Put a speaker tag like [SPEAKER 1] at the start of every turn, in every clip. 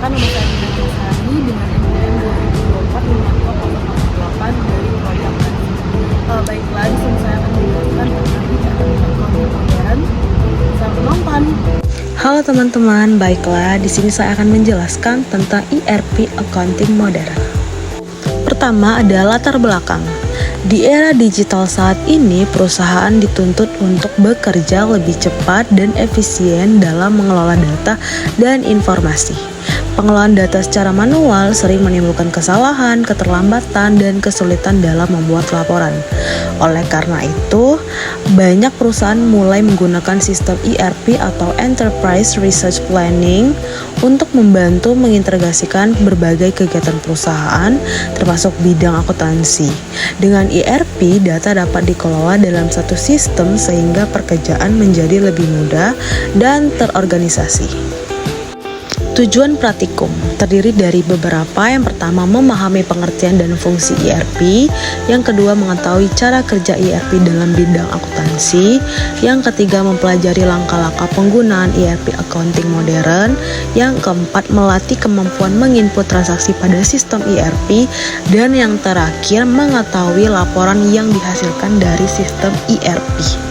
[SPEAKER 1] Perkenalkan, nama saya Dina Masani dengan NPM 2024 dari program Tadi. Baiklah, di sini saya akan menjelaskan tentang accounting modern. Selamat menonton.
[SPEAKER 2] Halo teman-teman, baiklah di sini saya akan menjelaskan tentang ERP Accounting Modern. Pertama ada latar belakang. Di era digital saat ini, perusahaan dituntut untuk bekerja lebih cepat dan efisien dalam mengelola data dan informasi. Pengelolaan data secara manual sering menimbulkan kesalahan, keterlambatan, dan kesulitan dalam membuat laporan. Oleh karena itu, banyak perusahaan mulai menggunakan sistem ERP atau Enterprise Resource Planning untuk membantu mengintegrasikan berbagai kegiatan perusahaan, termasuk bidang akuntansi. Dengan ERP, data dapat dikelola dalam satu sistem sehingga pekerjaan menjadi lebih mudah dan terorganisasi. Tujuan praktikum terdiri dari beberapa. Yang pertama, memahami pengertian dan fungsi ERP. Yang kedua, mengetahui cara kerja ERP dalam bidang akuntansi. Yang ketiga, mempelajari langkah-langkah penggunaan ERP accounting modern. Yang keempat, melatih kemampuan menginput transaksi pada sistem ERP. Dan yang terakhir, mengetahui laporan yang dihasilkan dari sistem ERP.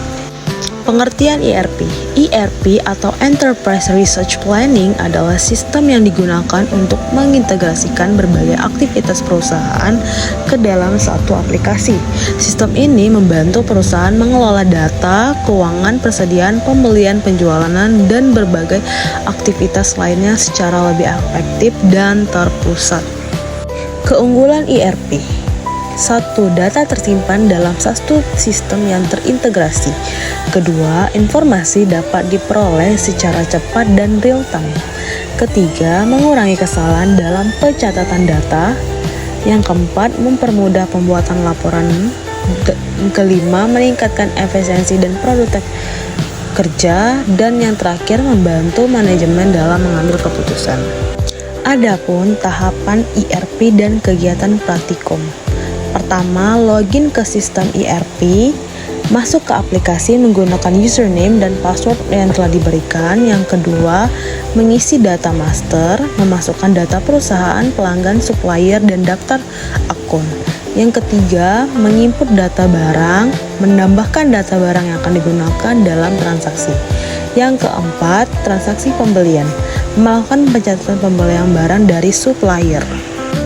[SPEAKER 2] Pengertian ERP. ERP atau Enterprise Resource Planning adalah sistem yang digunakan untuk mengintegrasikan berbagai aktivitas perusahaan ke dalam satu aplikasi. Sistem ini membantu perusahaan mengelola data, keuangan, persediaan, pembelian, penjualan, dan berbagai aktivitas lainnya secara lebih efektif dan terpusat. Keunggulan ERP. 1. Data tersimpan dalam satu sistem yang terintegrasi. Kedua, informasi dapat diperoleh secara cepat dan real time. Ketiga, mengurangi kesalahan dalam pencatatan data. Yang keempat, mempermudah pembuatan laporan. Kelima, meningkatkan efisiensi dan produktivitas kerja. Dan yang terakhir, membantu manajemen dalam mengambil keputusan. Adapun tahapan ERP dan kegiatan praktikum. Pertama, login ke sistem ERP, masuk ke aplikasi menggunakan username dan password yang telah diberikan. Yang kedua, mengisi data master, memasukkan data perusahaan, pelanggan, supplier, dan daftar akun. Yang ketiga, menginput data barang, menambahkan data barang yang akan digunakan dalam transaksi. Yang keempat, transaksi pembelian, melakukan pencatatan pembelian barang dari supplier.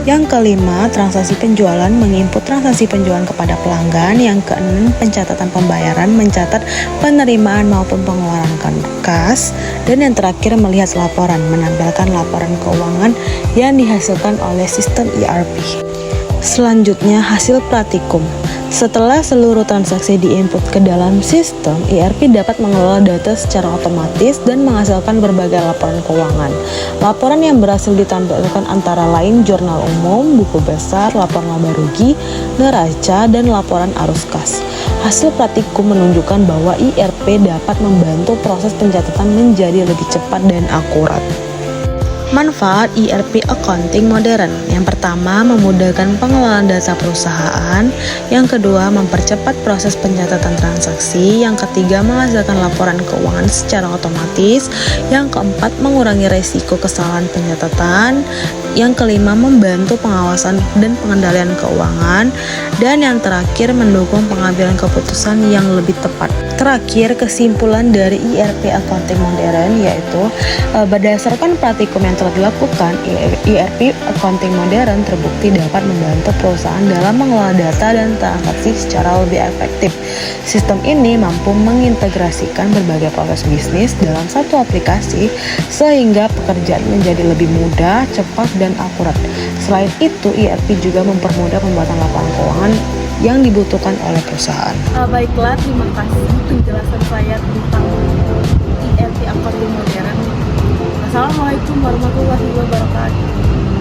[SPEAKER 2] Yang kelima, transaksi penjualan, menginput transaksi penjualan kepada pelanggan. Yang keenam, pencatatan pembayaran, mencatat penerimaan maupun pengeluaran kas. Dan yang terakhir, melihat laporan, menampilkan laporan keuangan yang dihasilkan oleh sistem ERP. Selanjutnya, hasil praktikum. Setelah seluruh transaksi diinput ke dalam sistem, ERP dapat mengelola data secara otomatis dan menghasilkan berbagai laporan keuangan. Laporan yang berhasil ditampilkan antara lain jurnal umum, buku besar, laporan laba rugi, neraca, dan laporan arus kas. Hasil praktikum menunjukkan bahwa ERP dapat membantu proses pencatatan menjadi lebih cepat dan akurat. Manfaat ERP accounting modern. Yang pertama, memudahkan pengelolaan data perusahaan. Yang kedua, mempercepat proses pencatatan transaksi. Yang ketiga, menghasilkan laporan keuangan secara otomatis. Yang keempat, mengurangi resiko kesalahan pencatatan. Yang kelima, membantu pengawasan dan pengendalian keuangan. Dan yang terakhir, mendukung pengambilan keputusan yang lebih tepat. Terakhir, kesimpulan dari ERP accounting modern yaitu berdasarkan praktikum yang telah dilakukan, ERP accounting modern terbukti dapat membantu perusahaan dalam mengelola data dan transaksi secara lebih efektif. Sistem ini mampu mengintegrasikan berbagai proses bisnis dalam satu aplikasi sehingga pekerjaan menjadi lebih mudah, cepat, dan akurat. Selain itu, ERP juga mempermudah pembuatan laporan keuangan yang dibutuhkan oleh perusahaan.
[SPEAKER 1] Baiklah, terima kasih penjelasan saya tentang ERP accounting modern. Assalamualaikum warahmatullahi wabarakatuh.